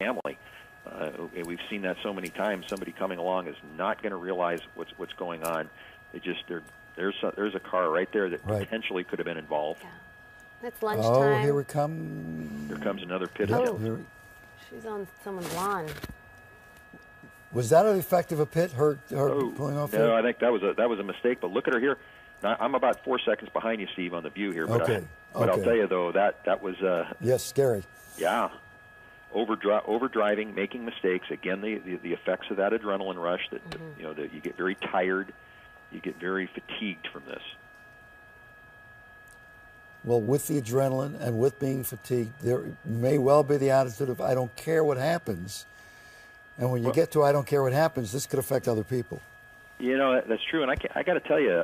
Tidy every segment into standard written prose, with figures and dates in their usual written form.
family. And we've seen that so many times. Somebody coming along is not going to realize what's going on. There's a car right there that potentially could have been involved. Yeah. It's lunchtime. Oh, here we come. Here comes another pit Oh, attempt. she's on someone's lawn. Was that an effect of a pit? Her pulling off? No, I think that was a mistake. But look at her here. Now, I'm about 4 seconds behind you, Steve, on the view here. But, but I'll tell you though that was yes, scary. Yeah, overdriving, making mistakes. Again, the effects of that adrenaline rush. That that you get very tired, you get very fatigued from this. Well, with the adrenaline and with being fatigued, there may well be the attitude of I don't care what happens. And when you get to I don't care what happens, this could affect other people. You know, that's true. And I got to tell you,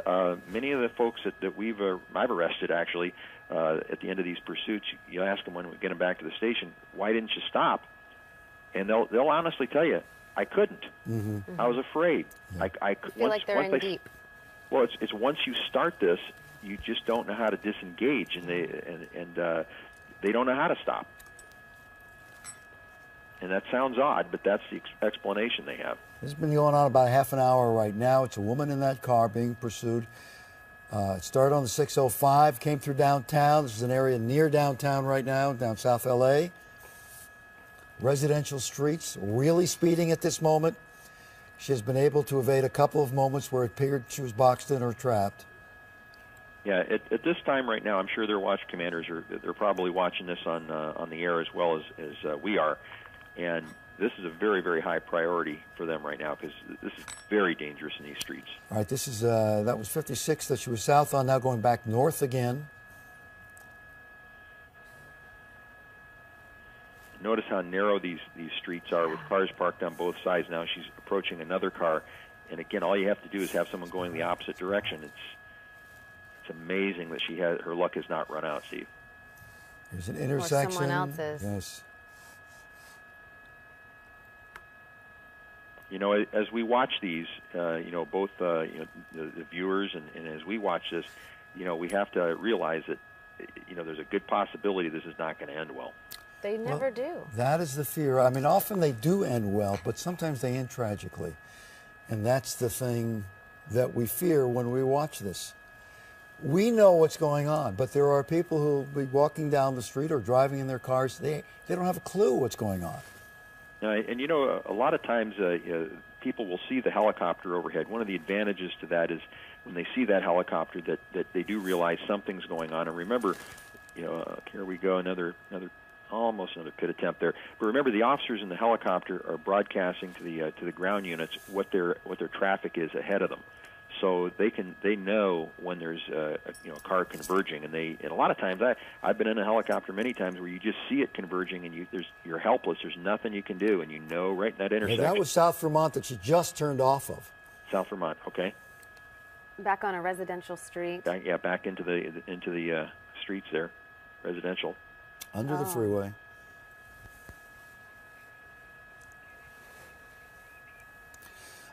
many of the folks that I've arrested actually at the end of these pursuits, you ask them when we get them back to the station, why didn't you stop? And they'll honestly tell you, I couldn't. I was afraid. Yeah. I feel like they're in deep. Well, it's once you start this, you just don't know how to disengage, and they don't know how to stop. And that sounds odd, but that's the explanation they have. This has been going on about half an hour right now. It's a woman in that car being pursued. It started on the 605, came through downtown. This is an area near downtown right now, down South L.A. Residential streets, really speeding at this moment. She has been able to evade a couple of moments where it appeared she was boxed in or trapped. Yeah, at this time right now, I'm sure their watch commanders they're probably watching this on the air as well as we are, and this is a very, very high priority for them right now because this is very dangerous in these streets. All right, this is that was 56 that she was south on, now going back north again. Notice how narrow these streets are with cars parked on both sides. Now she's approaching another car, and again, all you have to do is have someone going the opposite direction. It's amazing that her luck has not run out, Steve. There's an intersection. Or someone else's. Yes. You know, as we watch these, both the viewers and as we watch this, we have to realize that, there's a good possibility this is not going to end well. They never do. That is the fear. I mean, often they do end well, but sometimes they end tragically. And that's the thing that we fear when we watch this. We know what's going on, but there are people who will be walking down the street or driving in their cars. They don't have a clue what's going on. And a lot of times people will see the helicopter overhead. One of the advantages to that is when they see that helicopter that they do realize something's going on. And remember, here we go, almost another pit attempt there. But remember, the officers in the helicopter are broadcasting to the ground units what their traffic is ahead of them. So they know when there's a car converging, and a lot of times I've been in a helicopter many times where you just see it converging and you're helpless. There's nothing you can do, and right in that intersection. Yeah, that was South Vermont that she just turned off of. South Vermont, okay. Back on a residential street. Back into the streets there, residential. Under the freeway.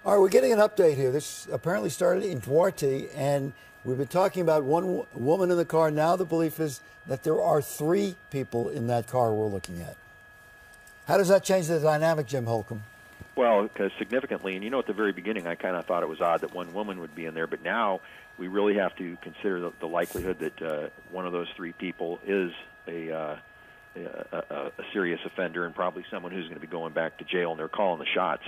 All right, we're getting an update here. This apparently started in Duarte, and we've been talking about one woman in the car. Now the belief is that there are 3 people in that car we're looking at. How does that change the dynamic, Jim Holcomb? Well, because significantly, and at the very beginning, I kind of thought it was odd that one woman would be in there, but now we really have to consider the likelihood that one of those 3 people is a serious offender and probably someone who's going to be going back to jail, and they're calling the shots.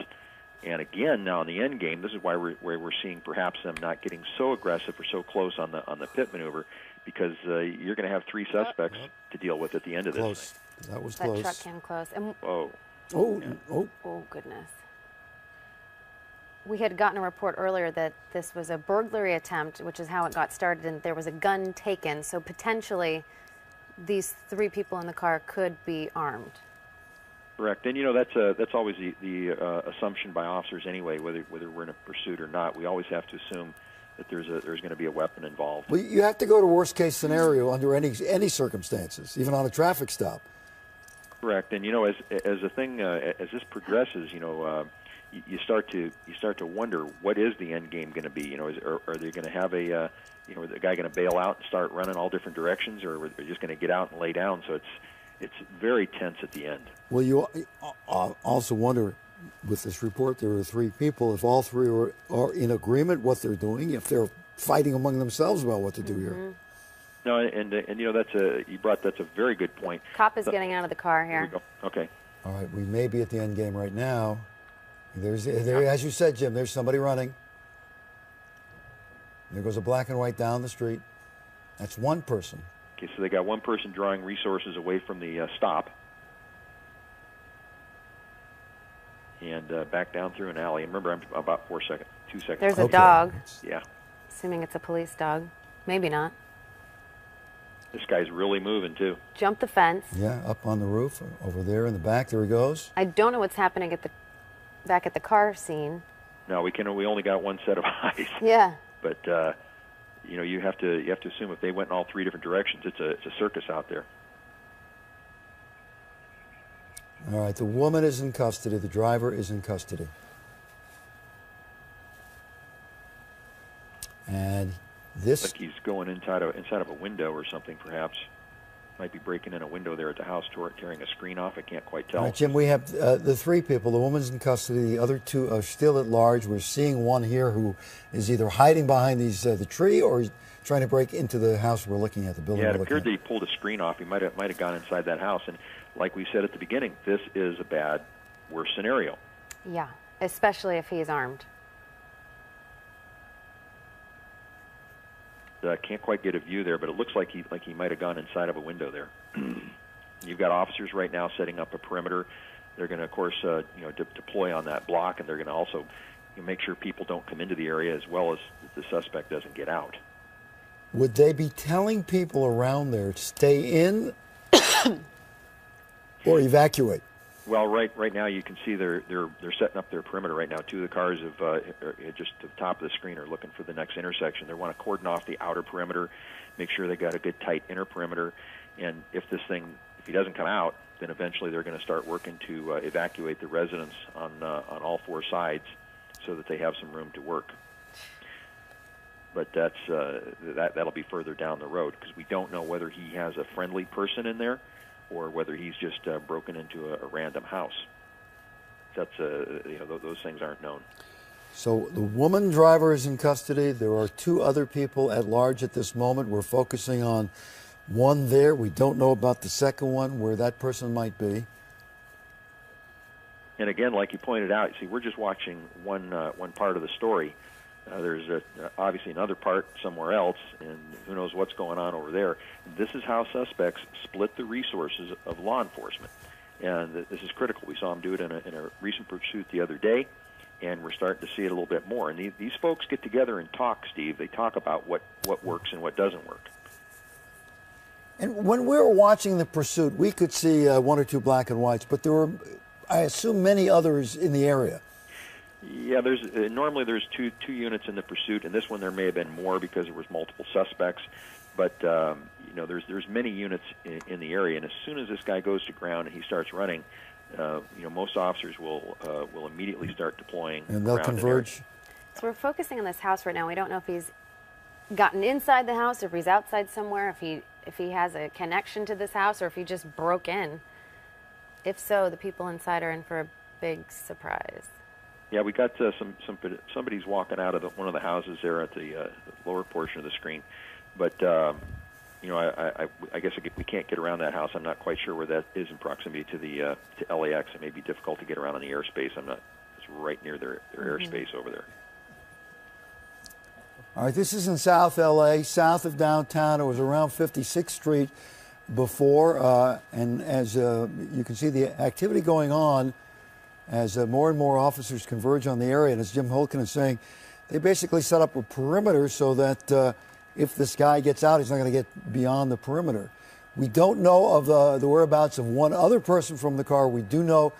And again, now in the end game, this is why we're seeing perhaps them not getting so aggressive or so close on the pit maneuver, because you're going to have 3 suspects to deal with at the end of this thing. That was that close. That truck came close. And Oh, goodness. We had gotten a report earlier that this was a burglary attempt, which is how it got started, and there was a gun taken. So potentially these 3 people in the car could be armed. Correct, and that's always the assumption by officers anyway. Whether we're in a pursuit or not, we always have to assume that there's going to be a weapon involved. Well, you have to go to worst case scenario under any circumstances, even on a traffic stop. Correct, and as the thing as this progresses, you start to wonder what is the end game going to be. Are they going to have the guy going to bail out and start running all different directions, or are they just going to get out and lay down? So it's very tense at the end. Well, you also wonder, with this report, there were 3 people. If all 3 are in agreement what they're doing, if they're fighting among themselves about what to do here. No, and you know, that's a very good point. Cop is getting out of the car Here here. we go. Okay. All right, we may be at the end game right now. There, as you said, Jim, there's somebody running. There goes a black and white down the street. That's one person. Okay, so they got one person drawing resources away from the stop. And back down through an alley. And remember, I'm about 2 seconds. There's a dog. Yeah. Assuming it's a police dog. Maybe not. This guy's really moving, too. Jump the fence. Yeah, up on the roof, over there in the back. There he goes. I don't know what's happening back at the car scene. No, we only got one set of eyes. Yeah. But you know, you have to assume if they went in all 3 different directions, it's a circus out there. All right, the woman is in custody. The driver is in custody. And this... Like he's going inside of a window or something, perhaps. Might be breaking in a window there at the house, tearing a screen off. I can't quite tell. All right, Jim, we have the 3 people. The woman's in custody. The other 2 are still at large. We're seeing one here who is either hiding behind the tree or trying to break into the house we're looking at, the building. Yeah, it appeared that he pulled a screen off. He might have gone inside that house. And like we said at the beginning, this is a worst scenario. Yeah, especially if he's armed. Can't quite get a view there, but it looks like he might have gone inside of a window there. You've got officers right now setting up a perimeter. They're going to, of course, deploy on that block, and they're going to also make sure people don't come into the area, as well as the suspect doesn't get out. Would they be telling people around there to stay in or evacuate? Well, right now you can see they're setting up their perimeter right now. 2 of the cars are just to the top of the screen are looking for the next intersection. They want to cordon off the outer perimeter, make sure they got a good tight inner perimeter, and if he doesn't come out, then eventually they're going to start working to evacuate the residents on all 4 sides, so that they have some room to work. But that'll be further down the road, because we don't know whether he has a friendly person in there or whether he's just broken into a random house. That's those things aren't known. So the woman driver is in custody. There are 2 other people at large at this moment. We're focusing on one there. We don't know about the second one, where that person might be. And again, like you pointed out, see, we're just watching one part of the story. There's obviously another part somewhere else, and who knows what's going on over there. This is how suspects split the resources of law enforcement, and this is critical. We saw them do it in a recent pursuit the other day, and we're starting to see it a little bit more. And these folks get together and talk, Steve. They talk about what works and what doesn't work. And when we were watching the pursuit, we could see 1 or 2 black and whites, but there were, I assume, many others in the area. Yeah, normally there's two units in the pursuit, and this one there may have been more because there was multiple suspects. But there's many units in the area, and as soon as this guy goes to ground and he starts running, most officers will immediately start deploying. And they'll converge. So we're focusing on this house right now. We don't know if he's gotten inside the house, or if he's outside somewhere, if he has a connection to this house, or if he just broke in. If so, the people inside are in for a big surprise. Yeah, we got somebody's walking out of one of the houses there at the lower portion of the screen, but I guess we can't get around that house. I'm not quite sure where that is in proximity to LAX. It may be difficult to get around on the airspace. It's right near their airspace over there. All right, this is in South LA, south of downtown. It was around 56th Street before, and as you can see, the activity going on as more and more officers converge on the area. And as Jim Holken is saying, they basically set up a perimeter so that if this guy gets out, he's not going to get beyond the perimeter. We don't know of the whereabouts of one other person from the car. We do know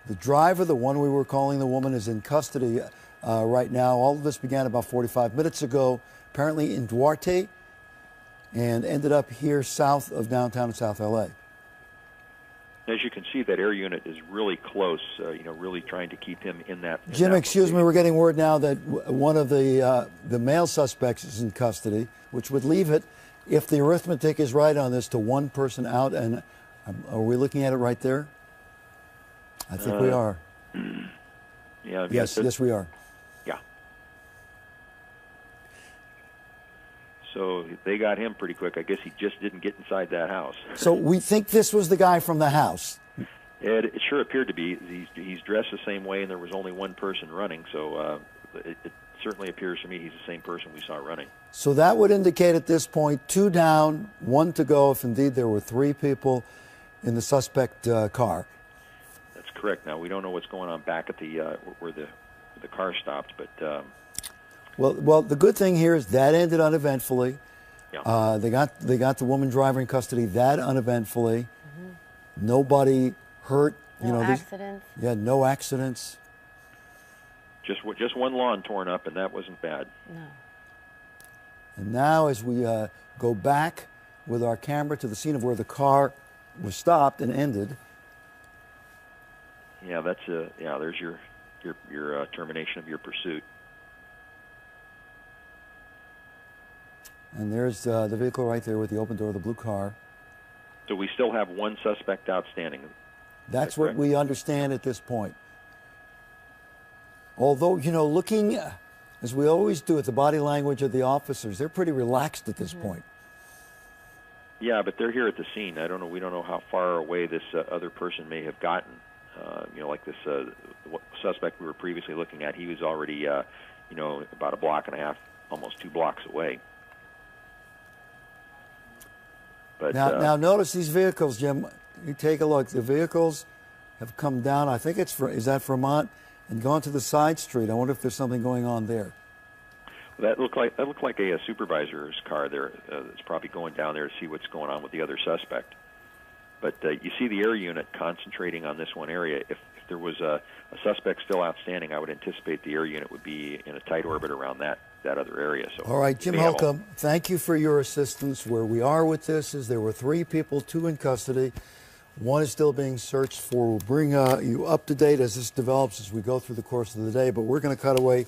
the driver, the one we were calling the woman, is in custody right now. All of this began about 45 minutes ago, apparently in Duarte, and ended up here south of downtown in South LA. As you can see, that air unit is really close, really trying to keep him in that. Jim, excuse me, we're getting word now that one of the male suspects is in custody, which would leave it, if the arithmetic is right on this, to 1 person out and Are we looking at it right there? I think we are. Yeah. Yes, we are. Yeah. So they got him pretty quick. I guess he just didn't get inside that house. So we think this was the guy from the house. It sure appeared to be. He's dressed the same way, and there was only one person running. So it certainly appears to me he's the same person we saw running. So that would indicate at this point 2 down, 1 to go, if indeed there were 3 people in the suspect car. That's correct. Now we don't know what's going on back at the where the car stopped, but well, the good thing here is that ended uneventfully. yeah. They got the woman driver in custody that uneventfully. Nobody hurt. No accidents. Yeah, no accidents. Just one lawn torn up, and that wasn't bad. No. And now, as we go back with our camera to the scene of where the car was stopped and ended. Yeah, that's there's your termination of your pursuit. And there's the vehicle right there with the open door of the blue car. So we still have one suspect outstanding. That's what we understand at this point. Although, looking, as we always do, at the body language of the officers, they're pretty relaxed at this point. Yeah, but they're here at the scene. I don't know. We don't know how far away this other person may have gotten. Like this suspect we were previously looking at. He was already, about a block and a half, almost 2 blocks away. But now notice these vehicles, Jim. You take a look. The vehicles have come down. I think is that Vermont, and gone to the side street. I wonder if there's something going on there. That looked like a supervisor's car there. It's probably going down there to see what's going on with the other suspect. But you see the air unit concentrating on this one area. If there was a suspect still outstanding, I would anticipate the air unit would be in a tight orbit around that other area. So, all right, Jim Holcomb, thank you for your assistance. Where we are with this is there were 3 people, 2 in custody. 1 is still being searched for. We'll bring you up to date as this develops as we go through the course of the day. But we're going to cut away